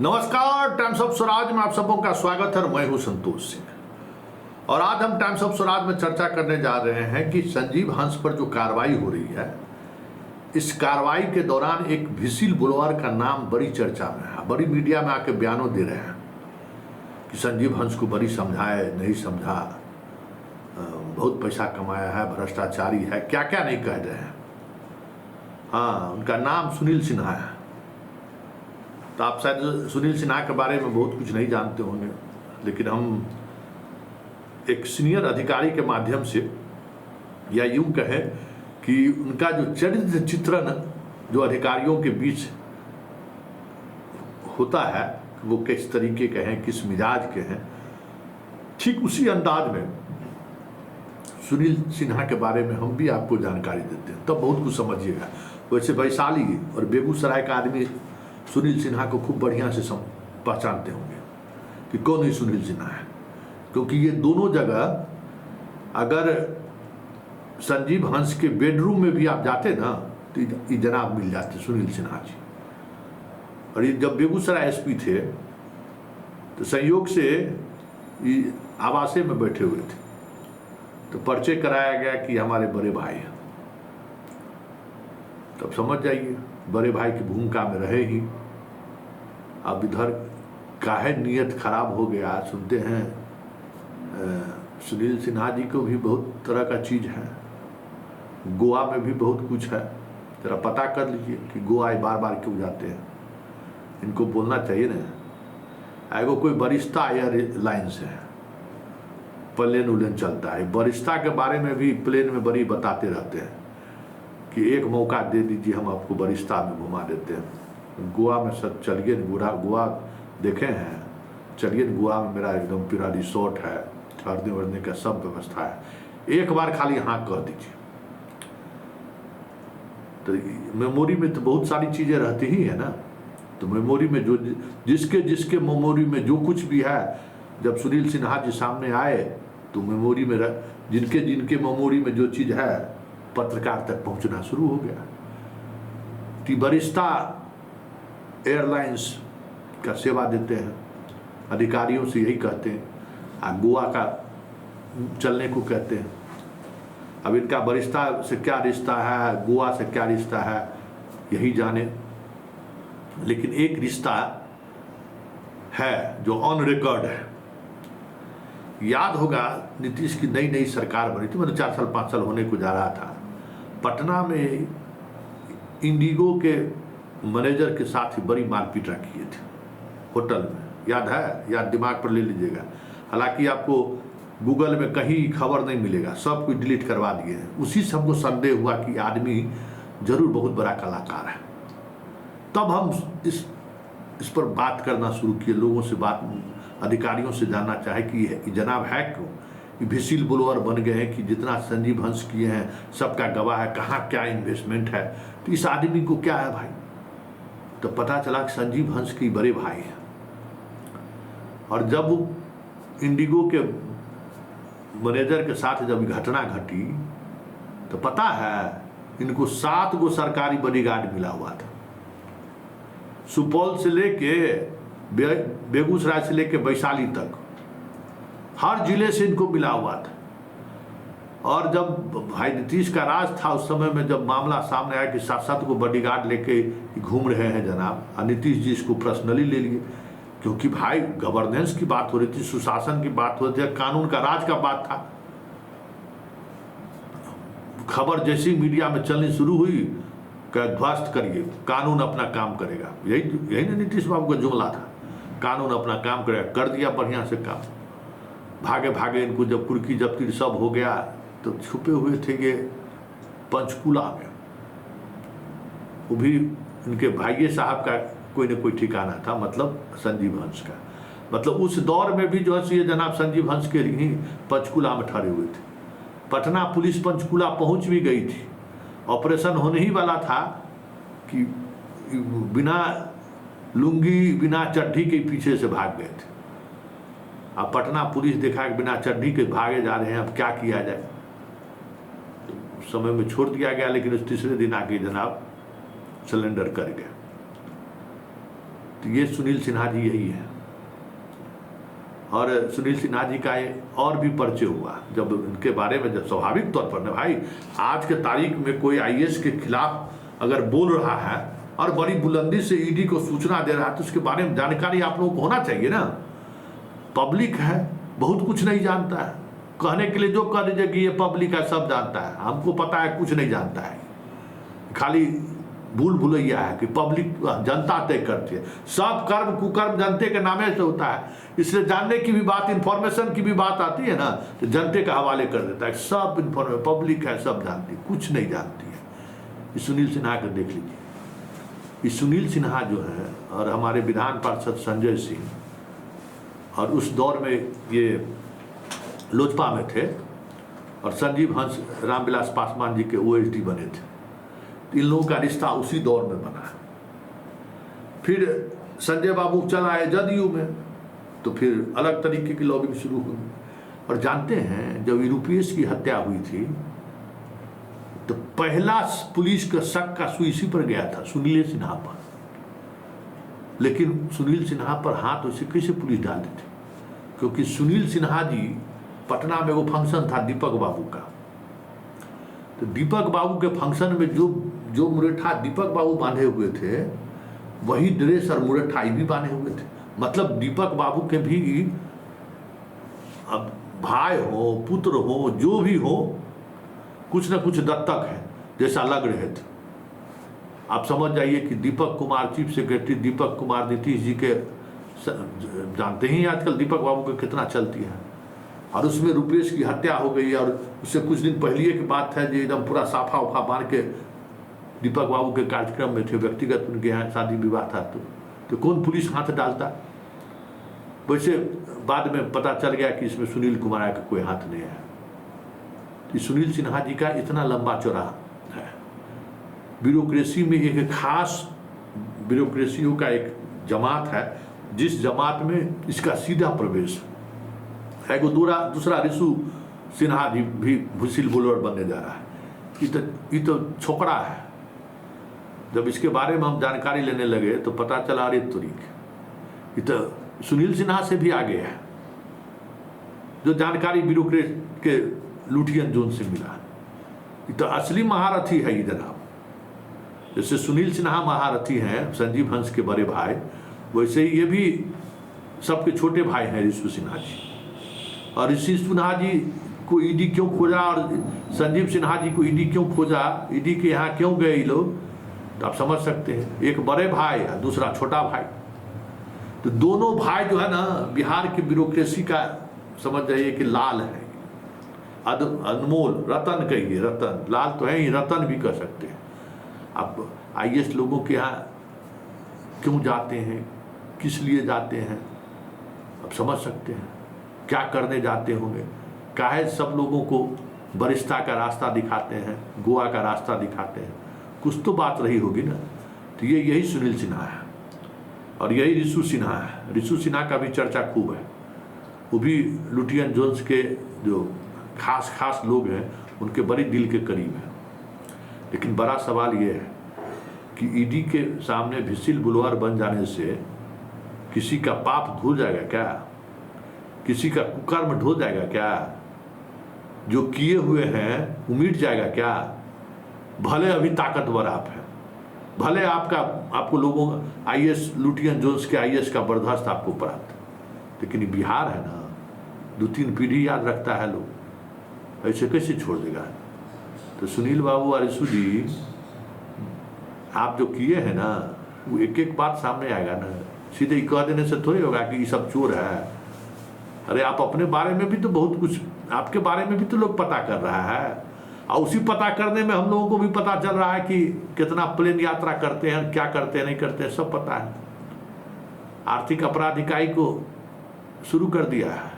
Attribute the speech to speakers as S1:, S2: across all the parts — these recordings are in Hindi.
S1: नमस्कार, टाइम्स ऑफ स्वराज में आप सबों का स्वागत है। मैं हूं संतोष सिंह और आज हम टाइम्स ऑफ स्वराज में चर्चा करने जा रहे हैं कि संजीव हंस पर जो कार्रवाई हो रही है, इस कार्रवाई के दौरान एक विसिल ब्लोअर का नाम बड़ी चर्चा में है, बड़ी मीडिया में आके बयानों दे रहे हैं कि संजीव हंस को बड़ी समझाए, नहीं समझा, बहुत पैसा कमाया है, भ्रष्टाचारी है, क्या क्या नहीं कह रहे हैं। हाँ, उनका नाम सुनील सिन्हा है। तो आप शायद सुनील सिन्हा के बारे में बहुत कुछ नहीं जानते होंगे, लेकिन हम एक सीनियर अधिकारी के माध्यम से, या यूं कहें कि उनका जो चरित्र चित्रण जो अधिकारियों के बीच होता है, वो किस तरीके के हैं, किस मिजाज के हैं, ठीक उसी अंदाज में सुनील सिन्हा के बारे में हम भी आपको जानकारी देते हैं, तब बहुत कुछ समझिएगा। वैसे वैशाली और बेगूसराय का आदमी सुनील सिन्हा को खूब बढ़िया से पहचानते होंगे कि कौन ही सुनील सिन्हा है, क्योंकि ये दोनों जगह अगर संजीव हंस के बेडरूम में भी आप जाते ना तो ये जनाब मिल जाते, सुनील सिन्हा जी। और ये जब बेगूसराय एसपी थे तो संयोग से ये आवासे में बैठे हुए थे, तो परिचय कराया गया कि हमारे बड़े भाई हैं। तब समझ जाइए बड़े भाई की भूमिका में रहे ही। अब इधर काहे नियत खराब हो गया। सुनते हैं सुनील सिन्हा जी को भी बहुत तरह का चीज है, गोवा में भी बहुत कुछ है। जरा पता कर लीजिए कि गोवा बार बार क्यों जाते हैं, इनको बोलना चाहिए ना। एगो कोई बरिस्ता एयरलाइंस है, प्लेन उलेन चलता है, बरिस्ता के बारे में भी प्लेन में बड़ी बताते रहते हैं कि एक मौका दे दीजिए, हम आपको बरिस्ता में घुमा देते हैं। गोवा में सब चलिए, गोवा देखे हैं, चलिए गोवा में मेरा एकदम पूरा रिसोर्ट है, ठहरने वरने का सब व्यवस्था है, एक बार खाली हाँ कह दीजिए। तो मेमोरी में तो बहुत सारी चीज़ें रहती ही है ना। तो मेमोरी में जो जिसके मेमोरी में जो कुछ भी है, जब सुनील सिन्हा जी सामने आए तो मेमोरी में जिनके मेमोरी में जो चीज़ है पत्रकार तक पहुंचना शुरू हो गया। कि बरिस्ता एयरलाइंस का सेवा देते हैं, अधिकारियों से यही कहते हैं, गोवा का चलने को कहते हैं। अब इनका बरिस्ता से क्या रिश्ता है, गोवा से क्या रिश्ता है, यही जाने। लेकिन एक रिश्ता है जो ऑन रिकॉर्ड है। याद होगा नीतीश की नई नई सरकार बनी थी, मतलब 4 साल 5 साल होने को जा रहा था। पटना में इंडिगो के मैनेजर के साथ ही बड़ी मारपीट रखी थी होटल में, याद है? याद दिमाग पर ले लीजिएगा। हालांकि आपको गूगल में कहीं खबर नहीं मिलेगा, सब कुछ डिलीट करवा दिए हैं। उसी से हमको संदेह हुआ कि आदमी जरूर बहुत बड़ा कलाकार है। तब हम इस पर बात करना शुरू किए, लोगों से अधिकारियों से जानना चाहे कि जनाब है क्यों विसिल ब्लोअर बन गए हैं, कि जितना संजीव हंस किए हैं सबका गवाह है, कहाँ क्या इन्वेस्टमेंट है, तो इस आदमी को क्या है भाई। तो पता चला कि संजीव हंस के बड़े भाई हैं। और जब इंडिगो के मैनेजर के साथ जब घटना घटी तो पता है इनको 7 गो सरकारी बॉडीगार्ड मिला हुआ था। सुपौल से लेके बेगूसराय से लेके वैशाली तक हर जिले से इनको मिला हुआ था। और जब भाई नीतीश का राज था उस समय में, जब मामला सामने आया कि 7-7 को बॉडीगार्ड लेके घूम रहे हैं जनाब, और नीतीश जी इसको पर्सनली ले लिए, क्योंकि भाई गवर्नेंस की बात हो रही थी, सुशासन की बात हो रही थी, कानून का राज का बात था। खबर जैसी मीडिया में चलनी शुरू हुई कि ध्वस्त करिए, कानून अपना काम करेगा। यही ना नीतीश बाबू का जुमला था, कानून अपना काम करेगा। कर दिया बढ़िया से काम। भागे भागे इनको जब कुर्की जब्ती सब हो गया तो छुपे हुए थे ये पंचकूला में। वो भी इनके भाइये साहब का कोई न कोई ठिकाना था, मतलब संजीव हंस का। मतलब उस दौर में भी जो है ये जनाब संजीव हंस के ही पंचकूला में ठहरे हुए थे। पटना पुलिस पंचकूला पहुंच भी गई थी, ऑपरेशन होने ही वाला था कि बिना लुंगी बिना चड्ढी के पीछे से भाग गए थे। अब पटना पुलिस देखा कि बिना चड्ढी के भागे जा रहे हैं, अब क्या किया जाए। तो उस समय में छोड़ दिया गया, लेकिन उस तीसरे दिन आके जनाब सिलेंडर कर गया। तो ये सुनील सिन्हा जी यही है। और सुनील सिन्हा जी का और भी परिचय हुआ जब उनके बारे में, जब स्वाभाविक तौर पर ना भाई, आज के तारीख में कोई आईएएस के खिलाफ अगर बोल रहा है और बड़ी बुलंदी से ईडी को सूचना दे रहा है तो उसके बारे में जानकारी आप लोगों को होना चाहिए ना। पब्लिक है, बहुत कुछ नहीं जानता है, कहने के लिए जो कह दीजिए कि ये पब्लिक है सब जानता है, हमको पता है कुछ नहीं जानता है, खाली भूल भुलैया है कि पब्लिक जनता तय करती है। सब कर्म कुकर्म जनते के नामे से होता है, इसलिए जानने की भी बात, इंफॉर्मेशन की भी बात आती है ना तो जनते का हवाले कर देता है। सब इंफॉर्मेशन पब्लिक है, सब जानती है, कुछ नहीं जानती है। ये सुनील सिन्हा को देख लीजिए। ये सुनील सिन्हा जो है और हमारे विधान पार्षद संजय सिंह, और उस दौर में ये लोजपा में थे, और संजीव हंस रामविलास पासवान जी के ओएसडी बने थे। इन लोगों का रिश्ता उसी दौर में बना। फिर संजय बाबू चल आए जदयू में, तो फिर अलग तरीके की लॉबिंग शुरू हुई। और जानते हैं जब यूपीएस की हत्या हुई थी तो पहला पुलिस का शक का सुई इसी पर गया था, सुनील सिन्हा पर। लेकिन सुनील सिन्हा पर हाथ वैसे कैसे पुलिस डाल दी थी? क्योंकि सुनील सिन्हा जी, पटना में वो फंक्शन था दीपक बाबू का, तो दीपक बाबू के फंक्शन में जो मुरेठा दीपक बाबू बांधे हुए थे वही ड्रेस और मुरेठा भी बांधे हुए थे। मतलब दीपक बाबू के भी अब भाई हो, पुत्र हो, जो भी हो, कुछ न कुछ दत्तक है जैसा लग रहे थे। आप समझ जाइए कि दीपक कुमार, चीफ सेक्रेटरी दीपक कुमार नीतीश जी के, जानते ही आजकल दीपक बाबू की कितना चलती है, और उसमें रुपेश की हत्या हो गई। और उससे कुछ दिन पहले की बात है, जो एकदम पूरा साफा उफा बांध के दीपक बाबू के कार्यक्रम में थे, व्यक्तिगत उनके यहाँ शादी विवाह था, तो कौन पुलिस हाथ डालता? वैसे बाद में पता चल गया कि इसमें सुनील कुमार का कोई हाथ नहीं है। सुनील सिन्हा जी का इतना लंबा चौड़ा है। ब्यूरोक्रेसी में एक खास ब्यूरोक्रेसियों का एक जमात है, जिस जमात में इसका सीधा प्रवेश है। दूसरा ऋषु सिन्हा जी भी व्हिसिल ब्लोअर बनने जा रहा है। ये तो छोकरा है। जब इसके बारे में हम जानकारी लेने लगे तो पता चला, अरे तुरीक, ये तो सुनील सिन्हा से भी आगे है। जो जानकारी ब्यूरोक्रेट के लुटियन जोन से मिला, ये तो असली महारथी है ये जनाब। जैसे सुनील सिन्हा महारथी हैं, संजीव हंस के बड़े भाई, वैसे ही ये भी सबके छोटे भाई हैं ऋषु सिन्हा जी। और ऋषि सिन्हा जी को ईडी क्यों खोजा और संजीव सिन्हा जी को ईडी क्यों खोजा, ईडी के यहाँ क्यों गए ये लोग, तो आप समझ सकते हैं। एक बड़े भाई और दूसरा छोटा भाई, तो दोनों भाई जो है ना बिहार की ब्यूरोक्रेसी का समझ जाइए कि लाल है, अनमोल रतन कहिए, रतन, लाल तो है ही, रतन भी कह सकते हैं। अब आईएएस लोगों के यहाँ क्यों जाते हैं, किस लिए जाते हैं, अब समझ सकते हैं क्या करने जाते होंगे। काहे सब लोगों को वरिष्ठता का रास्ता दिखाते हैं, गोवा का रास्ता दिखाते हैं, कुछ तो बात रही होगी ना। तो यही सुनील सिन्हा है और यही ऋषु सिन्हा है। ऋषु सिन्हा का भी चर्चा खूब है, वो भी लुटियन जोन्स के जो खास लोग हैं उनके बड़ी दिल के करीब है। लेकिन बड़ा सवाल ये है कि ईडी के सामने व्हिसिल ब्लोअर बन जाने से किसी का पाप धुल जाएगा क्या, किसी का कुकर्म ढो जाएगा क्या, जो किए हुए हैं वो मिट जाएगा क्या? भले अभी ताकतवर आप हैं, भले आपको लोगों आईएएस लुटियन जोन्स के आईएएस का बर्दाश्त आपको प्राप्त, लेकिन बिहार है ना, 2-3 पीढ़ी याद रखता है लोग, ऐसे कैसे छोड़ देगा? तो सुनील बाबू और ऋषु जी, आप जो किए हैं ना वो एक एक बात सामने आएगा ना। सीधे ही कह देने से थोड़ी होगा कि ये सब चोर है। अरे आप अपने बारे में भी तो बहुत कुछ, आपके बारे में भी तो लोग पता कर रहा है, और उसी पता करने में हम लोगों को भी पता चल रहा है कि कितना प्लेन यात्रा करते हैं, क्या करते हैं, नहीं करते हैं, सब पता है। आर्थिक अपराध इकाई को शुरू कर दिया है,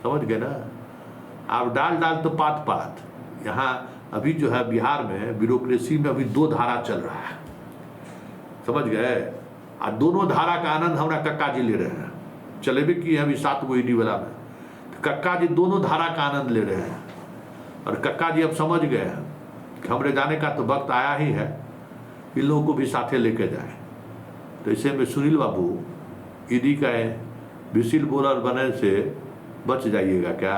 S1: समझ गए ना आप। डाल तो पात यहाँ अभी जो है बिहार में ब्यूरोक्रेसी में अभी 2 धारा चल रहा है, समझ गए। और दोनों धारा का आनंद हमारा कक्का जी ले रहे हैं, चले भी किए अभी 7 गो ईडी वाला में, तो कक्का जी दोनों धारा का आनंद ले रहे हैं। और कक्का जी अब समझ गए हैं कि हमरे जाने का तो वक्त आया ही है, इन लोगों को भी साथे लेके जाए। तो ऐसे में सुनील बाबू ईडी का विसिल ब्लोअर बनने से बच जाइएगा क्या?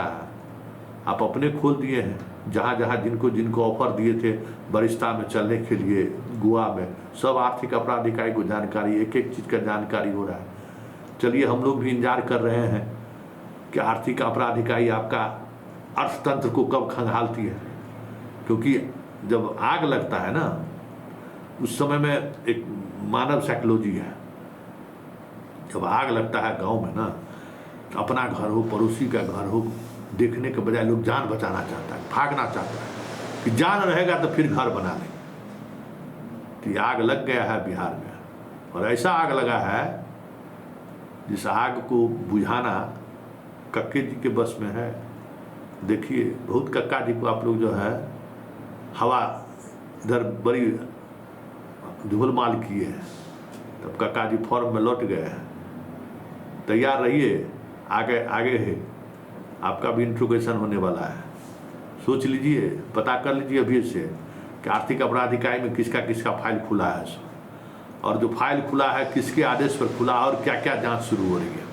S1: आप अपने खोल दिए हैं। जहाँ जहाँ जिनको जिनको ऑफर दिए थे बरिस्ता में चलने के लिए गोवा में, सब आर्थिक अपराध इकाई को जानकारी, एक एक चीज़ का जानकारी हो रहा है। चलिए हम लोग भी इंतजार कर रहे हैं कि आर्थिक अपराध इकाई आपका अर्थतंत्र को कब खंगालती है, क्योंकि जब आग लगता है ना उस समय में एक मानव साइकोलॉजी है। जब आग लगता है गांव में ना, तो अपना घर हो पड़ोसी का घर हो, देखने के बजाय लोग जान बचाना चाहता है, भागना चाहता है कि जान रहेगा तो फिर घर बना लेंगे। तो ये आग लग गया है बिहार में, और ऐसा आग लगा है जिस आग को बुझाना कक्के जी के बस में है। देखिए बहुत कक्का जी को आप लोग जो है हवा इधर बड़ी धुलमाल किए हैं, तब कक्का जी फॉर्म में लौट गए हैं। तैयार रहिए, आगे आगे है आपका भी इंट्रोगेशन होने वाला है। सोच लीजिए, पता कर लीजिए अभी से कि आर्थिक अपराध इकाई में किसका किसका फाइल खुला है, और जो फाइल खुला है किसके आदेश पर खुला और क्या क्या जांच शुरू हो रही है।